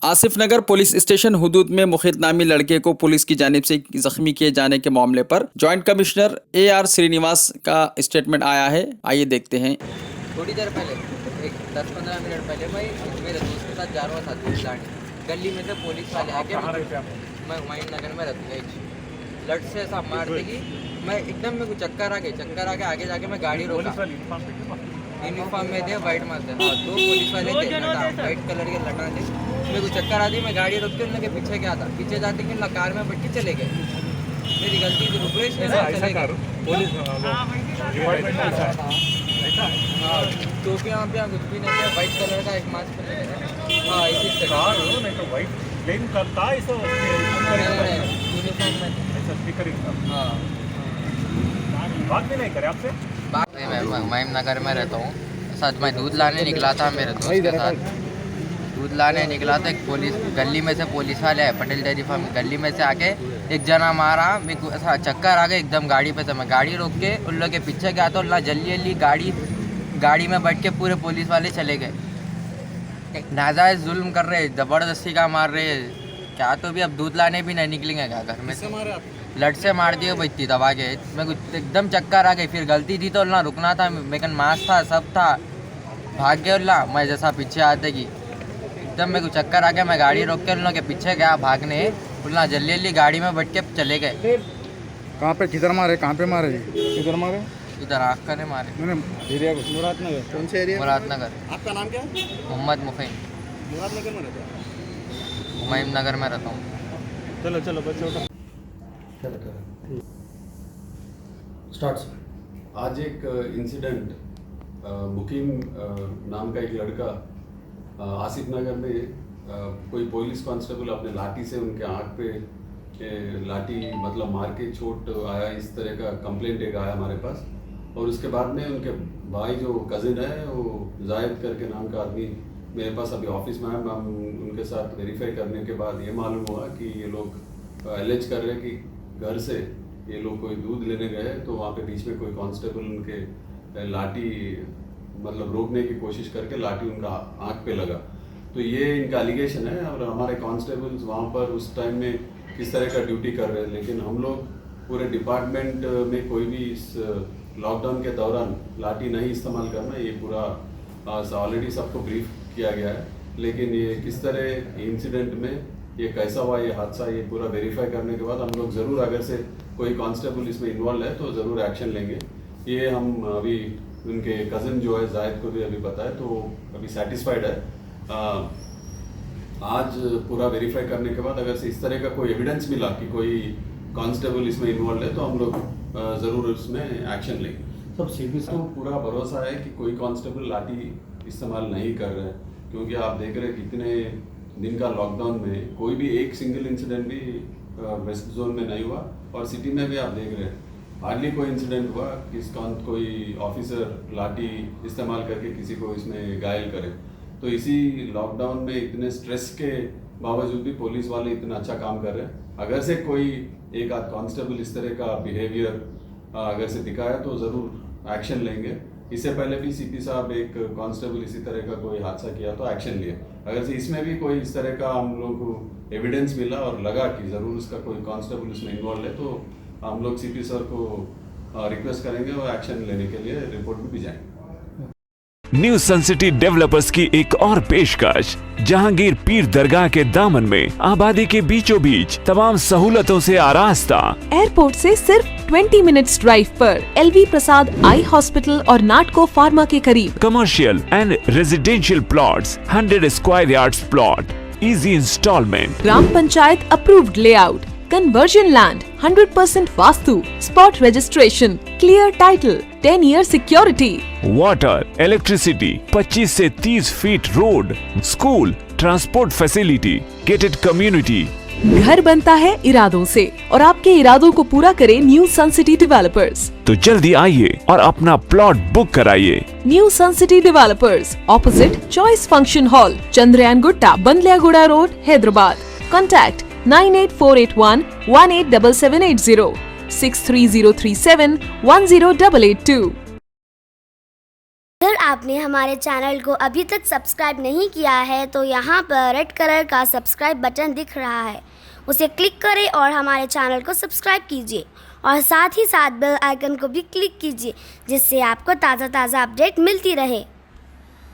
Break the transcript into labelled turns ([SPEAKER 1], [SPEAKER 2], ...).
[SPEAKER 1] आसिफ नगर police station हुदूद में मुखित नामी लड़के को पुलिस की जानिब से जख्मी किए जाने के मामले पर जॉइंट कमिश्नर AR श्रीनिवास का स्टेटमेंट आया है। आइए देखते हैं।
[SPEAKER 2] थोड़ी देर पहले एक 10-15 मिनट पहले मैं मेरे दोस्त के साथ जा रहा था दूध लाने, गली में से पुलिस वाले आके मैं हुमायूं नगर में रहती है, लट से ऐसा मारते कि मैं एकदम मेरे को चक्कर आ गए आगे जाके मैं गाड़ी रोका। यूनिफॉर्म में थे, वाइट मास्क थे, हाँ 2 पुलिस वाले थे, वाइट कलर के लटा थे। मेरे को चक्कर आती, मैं गाड़ी रोक के उनके पीछे गया था, पीछे जाते कि कार में बैठ के चले गए। मेरी गलती थी, रुक टोपियाँ वहाँ कुछ भी नहीं है, वाइट कलर का एक मास्क पहने। हाँ इसी कार नहीं तो वाइट प्लेन करता है इसे यूनिफॉर्म में ऐसा स्पीकर। हाँ बात भी नहीं करे आपसे। बात नहीं, मैं हुमायूं नगर में रहता हूँ। सच मैं दूध लाने निकला था, मेरे दोस्त के साथ दूध लाने निकला था। एक पुलिस गली में से पुलिस वाले है, पटेल डेयरी फार्म गली में से आके एक जना मारा। मेरे को ऐसा चक्कर आ गया एकदम गाड़ी पे से। मैं गाड़ी रोक के उन लोग के पीछे गया तो ना जल्दी गाड़ी में बैठ के पूरे पुलिस वाले चले गए। नाजायज जुल्म कर रहे, ज़बरदस्ती का मार रहे क्या। तो भी अब दूध लाने भी नहीं निकलेंगे क्या घर में से। लट से मार दिए बच्ची दबा के। मैं कुछ एकदम चक्कर आ गई, फिर गलती थी तो ना रुकना था, लेकिन मास्क था सब था, भाग गया उल्ला। मैं जैसा पीछे आते कि एकदम मेरे को चक्कर आ गया, मैं गाड़ी रोक के उन लोगों के पीछे गया भागने, उल्ला जल्दी गाड़ी में बैठ के चले गए।
[SPEAKER 3] कहाँ पे किधर मारे, कहाँ पे मारे? किधर मारे?
[SPEAKER 2] इधर आँख करे मारे।
[SPEAKER 3] मुरादनगर। कौन से एरिया?
[SPEAKER 2] मुरादनगर।
[SPEAKER 3] आपका नाम क्या है?
[SPEAKER 2] मोहम्मद मुफीन।
[SPEAKER 3] मुरादनगर में रहते हैं?
[SPEAKER 2] हुमायूं नगर में रहता हूँ।
[SPEAKER 3] चलो बच्चों
[SPEAKER 4] स्टार्ट। आज एक इंसिडेंट मुकीम नाम का एक लड़का आसिफ नगर में कोई पुलिस कांस्टेबल अपने लाठी से उनके आँख पे लाठी मतलब मार के चोट आया, इस तरह का कंप्लेंट एक आया हमारे पास। और उसके बाद में उनके भाई जो कज़िन है वो जायद करके नाम का आदमी मेरे पास अभी ऑफिस में आया। हम उनके साथ वेरीफाई करने के बाद ये मालूम हुआ कि ये लोग एलेज कर रहे कि घर से ये लोग कोई दूध लेने गए तो वहाँ पे बीच में कोई कांस्टेबल उनके लाठी मतलब रोकने की कोशिश करके लाठी उनका आँख पे लगा। तो ये इनका एलिगेशन है। और हमारे कांस्टेबल्स वहाँ पर उस टाइम में किस तरह का ड्यूटी कर रहे हैं, लेकिन हम लोग पूरे डिपार्टमेंट में कोई भी इस लॉकडाउन के दौरान लाठी नहीं इस्तेमाल करना, ये पूरा ऑलरेडी सबको ब्रीफ किया गया है। लेकिन ये किस तरह इंसिडेंट में ये कैसा हुआ ये हादसा, ये पूरा वेरीफाई करने के बाद हम लोग ज़रूर अगर से कोई कांस्टेबल इसमें इन्वॉल्व है तो ज़रूर एक्शन लेंगे। ये हम अभी उनके कज़न जो है जायद को भी अभी पता है, तो अभी सेटिस्फाइड है। आज पूरा वेरीफाई करने के बाद अगर से इस तरह का कोई एविडेंस मिला कि कोई कांस्टेबल इसमें इन्वॉल्व है तो हम लोग ज़रूर उसमें एक्शन लेंगे। सब सीपी को पूरा भरोसा है कि कोई कांस्टेबल लाठी इस्तेमाल नहीं कर रहे हैं, क्योंकि आप देख रहे हैं कितने दिन का लॉकडाउन में कोई भी एक सिंगल इंसिडेंट भी वेस्ट जोन में नहीं हुआ। और सिटी में भी आप देख रहे हैं हार्डली कोई इंसिडेंट हुआ कि कोई ऑफिसर लाठी इस्तेमाल करके किसी को इसमें घायल करे। तो इसी लॉकडाउन में इतने स्ट्रेस के बावजूद भी पुलिस वाले इतना अच्छा काम कर रहे हैं। अगर से कोई एक आध कांस्टेबल इस तरह का बिहेवियर अगर से दिखाया तो ज़रूर एक्शन लेंगे। इससे पहले भी सीपी साहब एक कांस्टेबल इसी तरह का कोई हादसा किया तो एक्शन लिए। अगर से इसमें भी कोई इस तरह का हम लोग को एविडेंस मिला और लगा कि ज़रूर उसका कोई कांस्टेबल इसमें इन्वॉल्व है तो हम लोग सीपी सर को रिक्वेस्ट करेंगे और एक्शन लेने के लिए रिपोर्ट भी भिजाएंगे।
[SPEAKER 5] न्यू सन सिटी डेवलपर्स की एक और पेशकश जहांगीर पीर दरगाह के दामन में आबादी के बीचों बीच तमाम सहूलतों से आरास्ता।
[SPEAKER 6] एयरपोर्ट से सिर्फ 20 मिनट्स ड्राइव पर LV प्रसाद आई हॉस्पिटल और नाटको फार्मा के करीब।
[SPEAKER 5] Commercial and residential plots, 100 square yards plot, easy installment,
[SPEAKER 6] gram panchayat approved layout, conversion land, 100% vastu, spot registration, clear title, 10 year security,
[SPEAKER 5] water, electricity, 25 से 30 feet road, school, transport facility, gated community.
[SPEAKER 6] घर बनता है इरादों से और आपके इरादों को पूरा करे न्यू सन सिटी डेवलपर्स।
[SPEAKER 5] तो जल्दी आइए और अपना प्लॉट बुक कराइए।
[SPEAKER 6] New sun city developers, opposite choice function hall, Chandrayangutta, Bandlaguda road, Hyderabad. Contact 98481 187780, 63037 10882।
[SPEAKER 7] Sir आपने हमारे चैनल को अभी तक सब्सक्राइब नहीं किया है तो यहाँ पर रेड कलर का सब्सक्राइब बटन दिख रहा है, उसे क्लिक करें और हमारे चैनल को सब्सक्राइब कीजिए और साथ ही साथ बेल आइकन को भी क्लिक कीजिए जिससे आपको ताज़ा अपडेट मिलती रहे।